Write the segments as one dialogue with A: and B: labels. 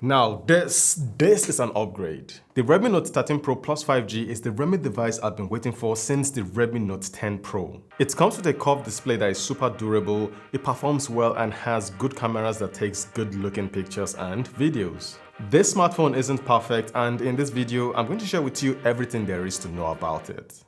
A: Now this is an upgrade. The Redmi Note 13 Pro Plus 5G is the Redmi device I've been waiting for since the Redmi Note 10 Pro. It comes with a curved display that is super durable, it performs well and has good cameras that takes good looking pictures and videos. This smartphone isn't perfect, and in this video I'm going to share with you everything there is to know about it.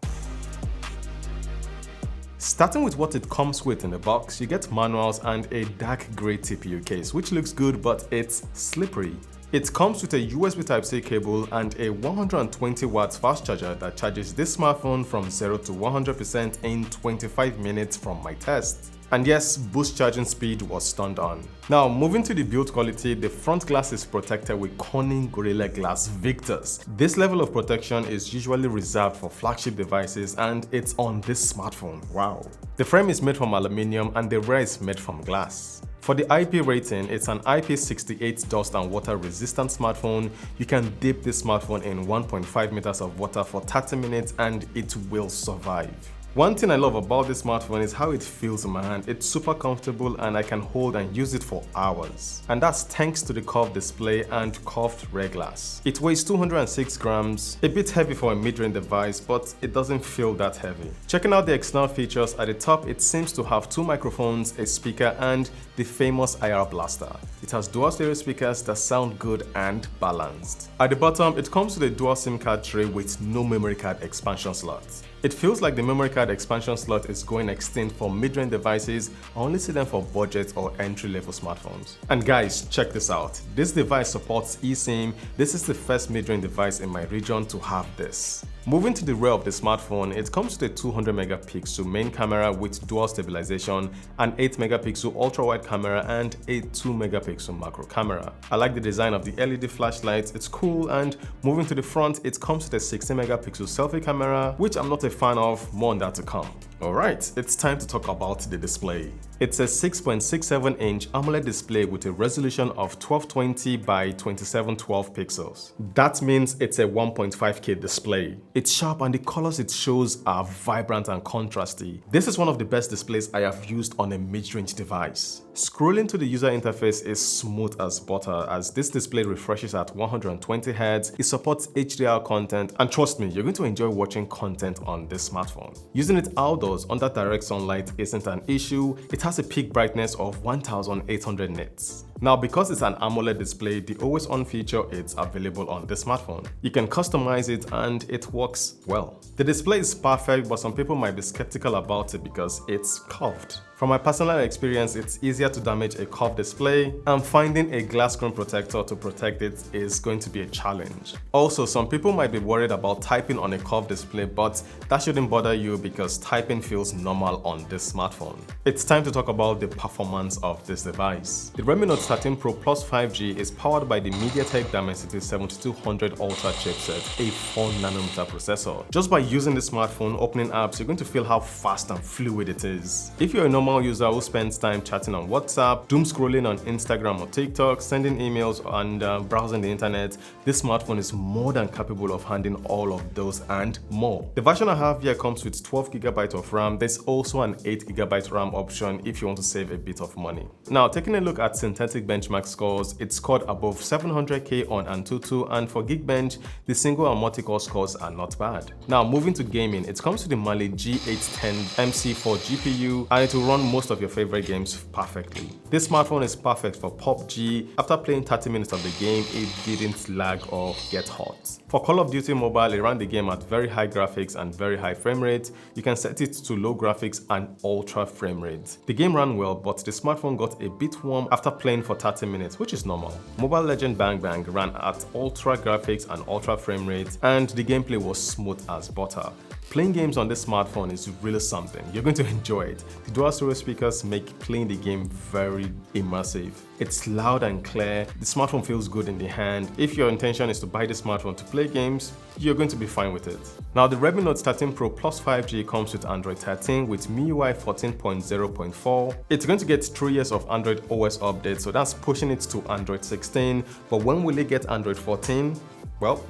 A: Starting with what it comes with in the box, you get manuals and a dark grey TPU case, which looks good but it's slippery. It comes with a USB Type-C cable and a 120 watts fast charger that charges this smartphone from 0 to 100% in 25 minutes from my test. And yes, boost charging speed was turned on. Now moving to the build quality, the front glass is protected with Corning Gorilla Glass Victus. This level of protection is usually reserved for flagship devices and it's on this smartphone, wow. The frame is made from aluminium and the rear is made from glass. For the IP rating, it's an IP68 dust and water resistant smartphone. You can dip this smartphone in 1.5 meters of water for 30 minutes and it will survive. One thing I love about this smartphone is how it feels in my hand. It's super comfortable and I can hold and use it for hours. And that's thanks to the curved display and curved rear glass. It weighs 206 grams, a bit heavy for a mid-range device, but it doesn't feel that heavy. Checking out the external features, at the top it seems to have two microphones, a speaker and the famous IR blaster. It has dual stereo speakers that sound good and balanced. At the bottom, it comes with a dual SIM card tray with no memory card expansion slot. It feels like the memory card expansion slot is going extinct for mid-range devices. I only see them for budget or entry-level smartphones. And guys, check this out. This device supports eSIM. This is the first mid-range device in my region to have this. Moving to the rear of the smartphone, it comes with a 200 megapixel main camera with dual stabilization, an 8 megapixel ultra-wide camera and a 2 megapixel macro camera. I like the design of the LED flashlights, it's cool. And moving to the front, it comes with a 16 megapixel selfie camera, which I'm not a fan of, more on that to come. Alright, it's time to talk about the display. It's a 6.67 inch AMOLED display with a resolution of 1220 by 2712 pixels. That means it's a 1.5K display. It's sharp and the colors it shows are vibrant and contrasty. This is one of the best displays I have used on a mid-range device. Scrolling to the user interface is smooth as butter as this display refreshes at 120Hz, it supports HDR content, and trust me, you're going to enjoy watching content on this smartphone. Using it outdoors under direct sunlight isn't an issue. It has a peak brightness of 1800 nits. Now, because it's an AMOLED display, the always on feature is available on this smartphone. You can customize it and it works well. The display is perfect, but some people might be skeptical about it because it's curved. From my personal experience, it's easier to damage a curved display, and finding a glass screen protector to protect it is going to be a challenge. Also, some people might be worried about typing on a curved display, but that shouldn't bother you because typing feels normal on this smartphone. It's time to talk about the performance of this device. The Redmi Note 13 Pro Plus 5G is powered by the MediaTek Dimensity 7200 Ultra chipset, a 4nm processor. Just by using the smartphone, opening apps, you're going to feel how fast and fluid it is. If you're a normal user who spends time chatting on WhatsApp, doom scrolling on Instagram or TikTok, sending emails and browsing the internet, this smartphone is more than capable of handling all of those and more. The version I have here comes with 12GB of RAM. There's also an 8GB RAM option if you want to save a bit of money. Now, taking a look at synthetic benchmark scores, it scored above 700K on Antutu, and for Geekbench, the single and multi-core scores are not bad. Now, moving to gaming, it comes with the Mali G810 MC4 GPU and it will run most of your favorite games perfectly. This smartphone is perfect for PUBG. After playing 30 minutes of the game, it didn't lag or get hot. For Call of Duty Mobile, it ran the game at very high graphics and very high frame rate. You can set it to low graphics and ultra frame rate. The game ran well, but the smartphone got a bit warm after playing for 30 minutes, which is normal. Mobile Legend Bang Bang ran at ultra graphics and ultra frame rate, and the gameplay was smooth as butter. Playing games on this smartphone is really something. You're going to enjoy it. The dual stereo speakers make playing the game very immersive. It's loud and clear. The smartphone feels good in the hand. If your intention is to buy the smartphone to play games, you're going to be fine with it. Now, the Redmi Note 13 Pro Plus 5G comes with Android 13 with MIUI 14.0.4. It's going to get 3 years of Android OS updates, so that's pushing it to Android 16. But when will it get Android 14? Well,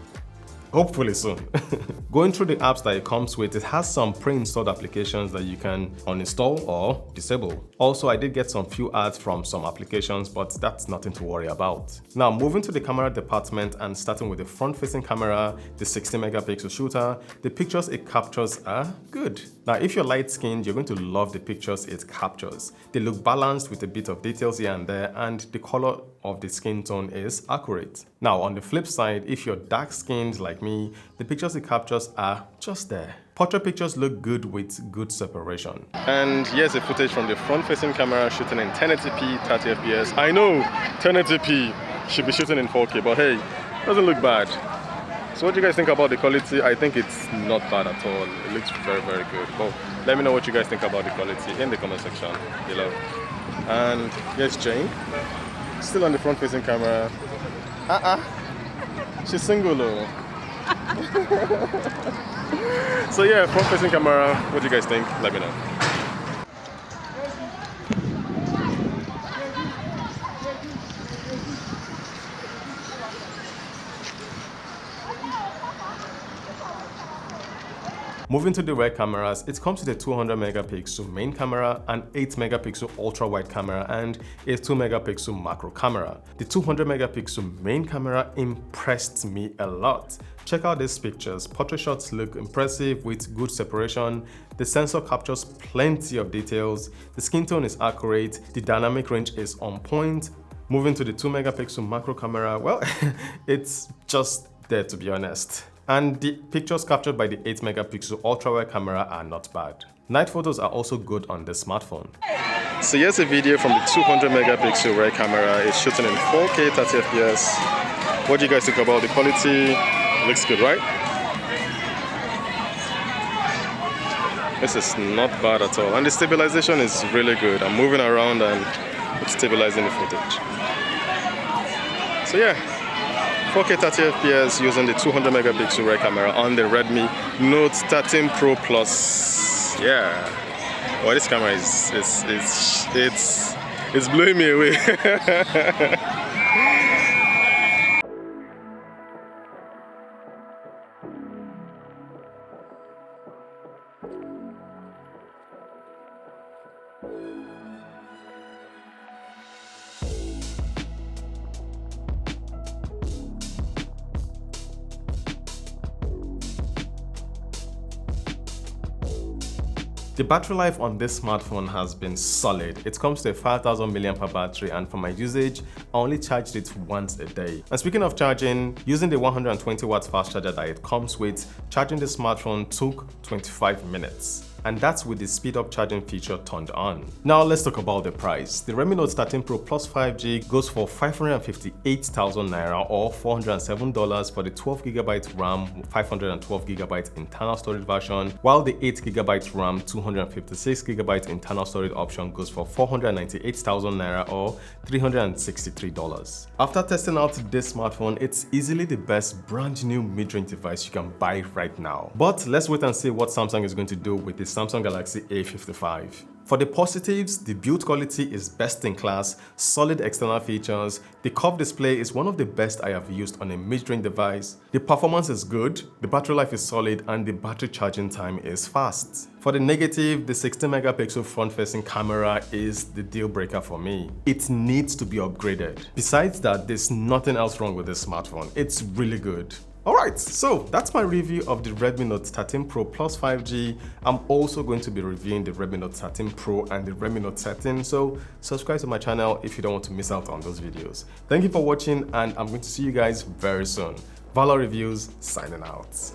A: hopefully soon. Going through the apps that it comes with, it has some pre-installed applications that you can uninstall or disable. Also, I did get some few ads from some applications, but that's nothing to worry about. Now, moving to the camera department and starting with the front-facing camera, the 60 megapixel shooter, the pictures it captures are good. Now, if you're light-skinned, you're going to love the pictures it captures. They look balanced with a bit of details here and there, and the color of the skin tone is accurate. Now, on the flip side, if you're dark-skinned like me, the pictures it captures are just there. Portrait pictures look good with good separation. And here's a footage from the front-facing camera shooting in 1080p 30 fps. I know 1080p should be shooting in 4K, but hey, doesn't look bad. So what do you guys think about the quality? I think it's not bad at all. It looks very, very good. But let me know what you guys think about the quality in the comment section below. And here's Jane, still on the front-facing camera. She's single though. So yeah, front-facing camera, what do you guys think? Let me know. Moving to the rear cameras, it comes with a 200 megapixel main camera, an 8 megapixel ultra wide camera, and a 2 megapixel macro camera. The 200 megapixel main camera impressed me a lot. Check out these pictures. Portrait shots look impressive with good separation. The sensor captures plenty of details. The skin tone is accurate. The dynamic range is on point. Moving to the 2 megapixel macro camera, well, it's just there to be honest. And the pictures captured by the 8 megapixel ultra-wide camera are not bad. Night photos are also good on this smartphone. So here's a video from the 200 megapixel rear camera. It's shooting in 4K 30 fps. What do you guys think about the quality? Looks good, right? This is not bad at all. And the stabilization is really good. I'm moving around and it's stabilizing the footage. So yeah. 4K 30 fps using the 200 megapixel rear camera on the Redmi Note 13 Pro Plus. Yeah, well, this camera it's blowing me away. The battery life on this smartphone has been solid. It comes to a 5000 mAh battery, and for my usage, I only charged it once a day. And speaking of charging, using the 120 watts fast charger that it comes with, charging the smartphone took 25 minutes. And that's with the speed up charging feature turned on. Now let's talk about the price. The Redmi Note 13 Pro Plus 5G goes for 558,000 Naira or $407 for the 12GB RAM, 512GB internal storage version, while the 8GB RAM, 256GB internal storage option goes for 498,000 Naira or $363. After testing out this smartphone, it's easily the best brand new mid-range device you can buy right now. But let's wait and see what Samsung is going to do with this Samsung Galaxy A55. For the positives, the build quality is best in class, solid external features, the curved display is one of the best I have used on a mid-range device, the performance is good, the battery life is solid, and the battery charging time is fast. For the negative, the 60 megapixel front-facing camera is the deal breaker for me. It needs to be upgraded. Besides that, there's nothing else wrong with this smartphone. It's really good. Alright, so that's my review of the Redmi Note 13 Pro Plus 5G. I'm also going to be reviewing the Redmi Note 13 Pro and the Redmi Note 13, so subscribe to my channel if you don't want to miss out on those videos. Thank you for watching, and I'm going to see you guys very soon. Valor Reviews signing out.